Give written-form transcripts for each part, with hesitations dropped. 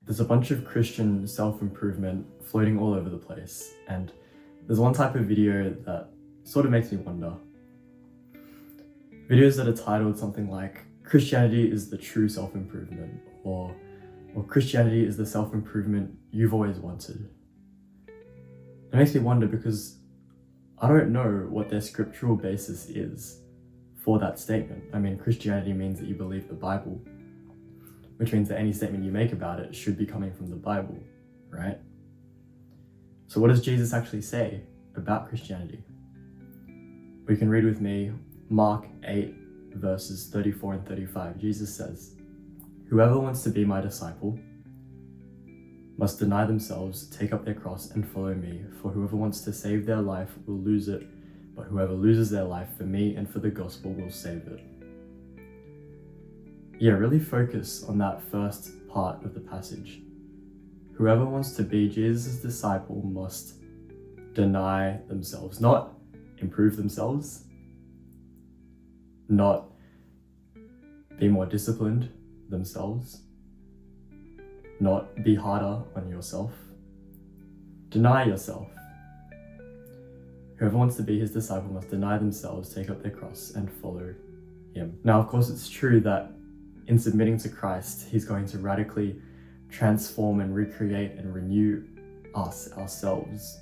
There's a bunch of Christian self-improvement floating all over the place, and there's one type of video that sort of makes me wonder. Videos that are titled something like, Christianity is the true self-improvement, or Christianity is the self-improvement you've always wanted. It makes me wonder because I don't know what their scriptural basis is for that statement. I mean, Christianity means that you believe the Bible, which means that any statement you make about it should be coming from the Bible, right? So what does Jesus actually say about Christianity? We can read with me Mark 8, verses 34 and 35. Jesus says, "Whoever wants to be my disciple must deny themselves, take up their cross, and follow me. For whoever wants to save their life will lose it, but whoever loses their life for me and for the gospel will save it." Yeah, really focus on that first part of the passage. Whoever wants to be Jesus' disciple must deny themselves, not improve themselves, not be more disciplined themselves, not be harder on yourself. Deny yourself. Whoever wants to be his disciple must deny themselves, take up their cross, and follow him. Now, of course, it's true that in submitting to Christ, he's going to radically transform and recreate and renew ourselves.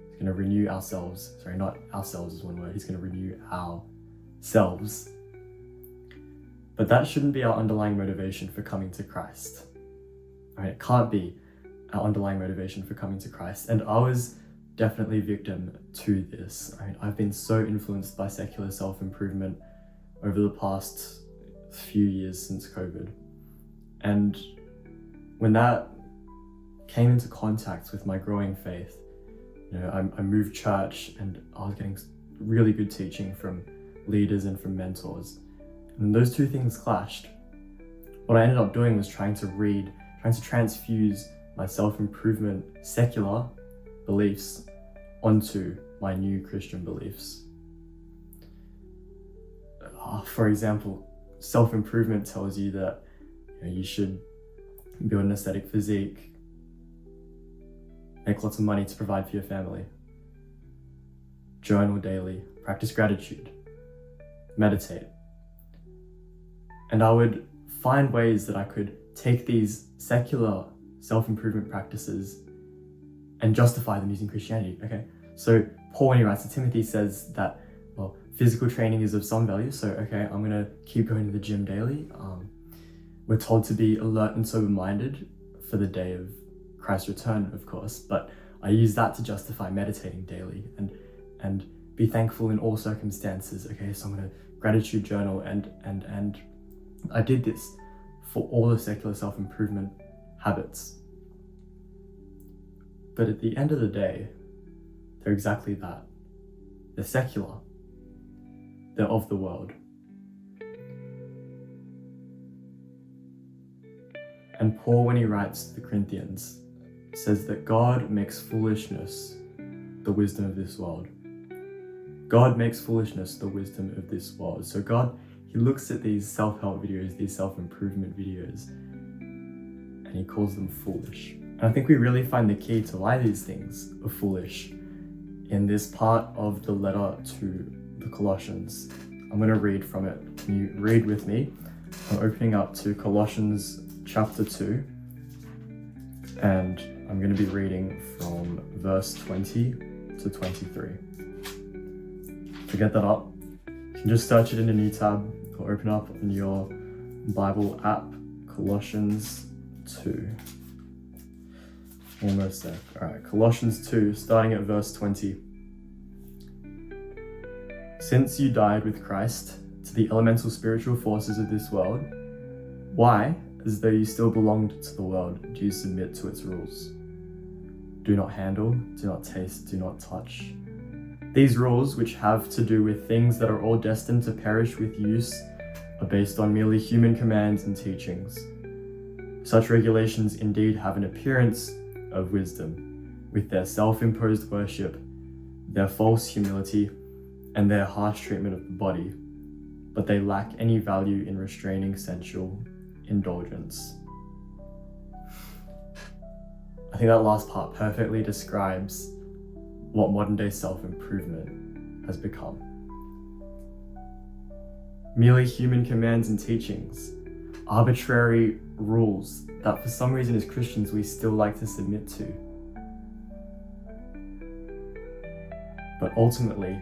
He's going to renew ourselves. Sorry, not ourselves is one word. He's going to renew ourselves. But that shouldn't be our underlying motivation for coming to Christ. I mean, it can't be our underlying motivation for coming to Christ. And I was definitely victim to this. I mean, I've been so influenced by secular self-improvement over the past few years since COVID. And when that came into contact with my growing faith, I moved church and I was getting really good teaching from leaders and from mentors. And those two things clashed. What I ended up doing was trying to transfuse my self-improvement secular beliefs onto my new Christian beliefs. For example, self-improvement tells you that you should build an aesthetic physique, make lots of money to provide for your family, journal daily, practice gratitude, meditate. And I would find ways that I could take these secular self-improvement practices and justify them using Christianity. Okay, so Paul, when he writes to Timothy, says that, well, physical training is of some value, so okay, I'm gonna keep going to the gym daily. We're told to be alert and sober-minded for the day of Christ's return, of course, but I use that to justify meditating daily and be thankful in all circumstances. Okay, so I'm gonna gratitude journal and I did this for all the secular self-improvement habits. But at the end of the day, they're exactly that. They're secular. They're of the world. And Paul, when he writes to the Corinthians, says that God makes foolishness the wisdom of this world. God makes foolishness the wisdom of this world. So God, he looks at these self-help videos, these self-improvement videos, and he calls them foolish. And I think we really find the key to why these things are foolish in this part of the letter to the Colossians. I'm going to read from it. Can you read with me? I'm opening up to Colossians chapter 2, and I'm going to be reading from verse 20 to 23. To get that up, you can just search it in a new tab or open up in your Bible app, Colossians 2. Almost there. All right, Colossians 2, starting at verse 20. "Since you died with Christ to the elemental spiritual forces of this world, why, as though you still belonged to the world, do you submit to its rules? Do not handle, do not taste, do not touch. These rules, which have to do with things that are all destined to perish with use, are based on merely human commands and teachings. Such regulations indeed have an appearance of wisdom, with their self-imposed worship, their false humility, and their harsh treatment of the body, but they lack any value in restraining sensual indulgence." think that last part perfectly describes what modern day self-improvement has become. Merely human commands and teachings, arbitrary rules that for some reason as Christians we still like to submit to. But ultimately,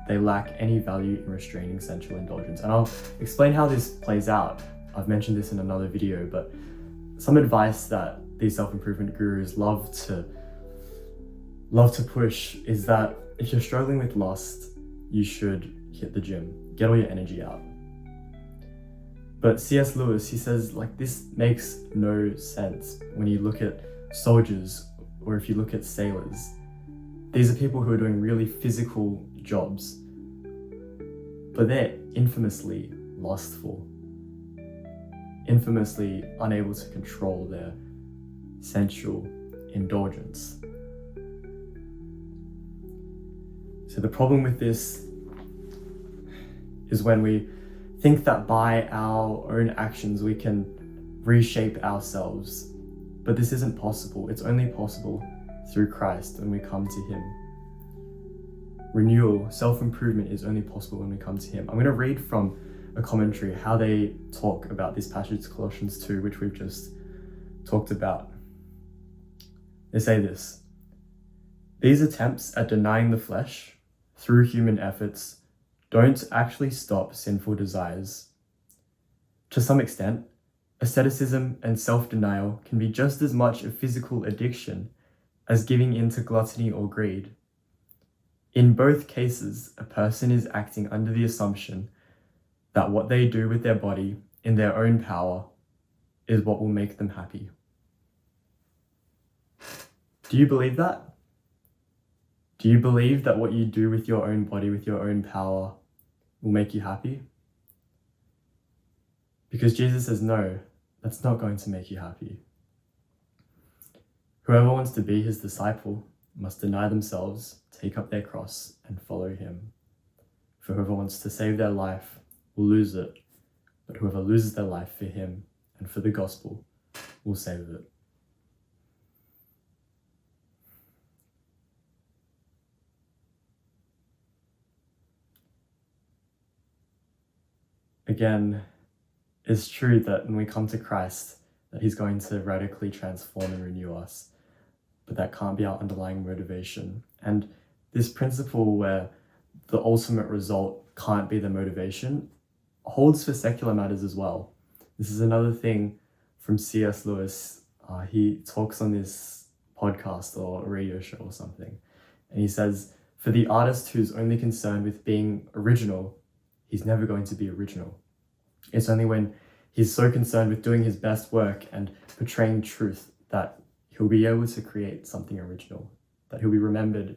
they lack any value in restraining sensual indulgence. And I'll explain how this plays out. I've mentioned this in another video, but some advice that these self-improvement gurus love to push is that if you're struggling with lust, you should hit the gym, get all your energy out. But C.S. Lewis, he says, like, this makes no sense when you look at soldiers or if you look at sailors. These are people who are doing really physical jobs, but they're infamously lustful, infamously unable to control their sensual indulgence. So the problem with this is when we think that by our own actions we can reshape ourselves, but this isn't possible. It's only possible through Christ when we come to Him. Renewal, self-improvement is only possible when we come to Him. I'm going to read from a commentary how they talk about this passage, Colossians 2, which we've just talked about. They say this: these attempts at denying the flesh through human efforts don't actually stop sinful desires. To some extent, asceticism and self-denial can be just as much a physical addiction as giving in to gluttony or greed. In both cases, a person is acting under the assumption that what they do with their body in their own power is what will make them happy. Do you believe that? Do you believe that what you do with your own body, with your own power, will make you happy? Because Jesus says, no, that's not going to make you happy. Whoever wants to be His disciple must deny themselves, take up their cross, and follow Him. For whoever wants to save their life will lose it, but whoever loses their life for Him and for the gospel will save it. Again, it's true that when we come to Christ, that He's going to radically transform and renew us, but that can't be our underlying motivation. And this principle where the ultimate result can't be the motivation holds for secular matters as well. This is another thing from C.S. Lewis. He talks on this podcast or a radio show or something, and he says, for the artist who's only concerned with being original, he's never going to be original. It's only when he's so concerned with doing his best work and portraying truth that he'll be able to create something original, that he'll be remembered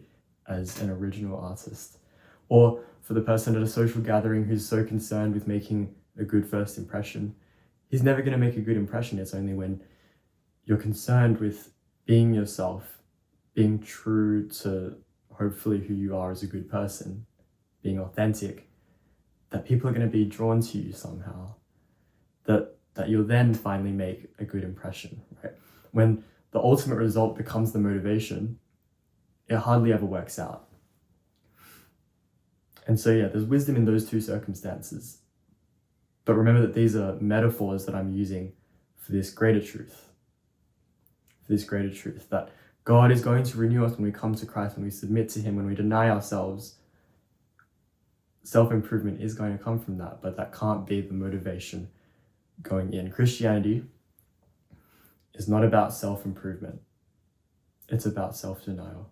as an original artist. Or for the person at a social gathering who's so concerned with making a good first impression, he's never going to make a good impression. It's only when you're concerned with being yourself, being true to hopefully who you are as a good person, being authentic, that people are going to be drawn to you somehow, that you'll then finally make a good impression, right? When the ultimate result becomes the motivation, it hardly ever works out. And so yeah, there's wisdom in those two circumstances. But remember that these are metaphors that I'm using for this greater truth. That God is going to renew us when we come to Christ, when we submit to Him, when we deny ourselves. Self-improvement is going to come from that, but that can't be the motivation going in. Christianity is not about self-improvement. It's about self-denial.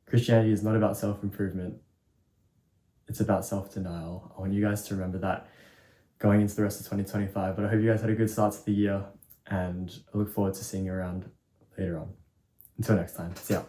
Christianity is not about self-improvement. It's about self-denial. I want you guys to remember that going into the rest of 2025, but I hope you guys had a good start to the year, and I look forward to seeing you around later on. Until next time, see ya.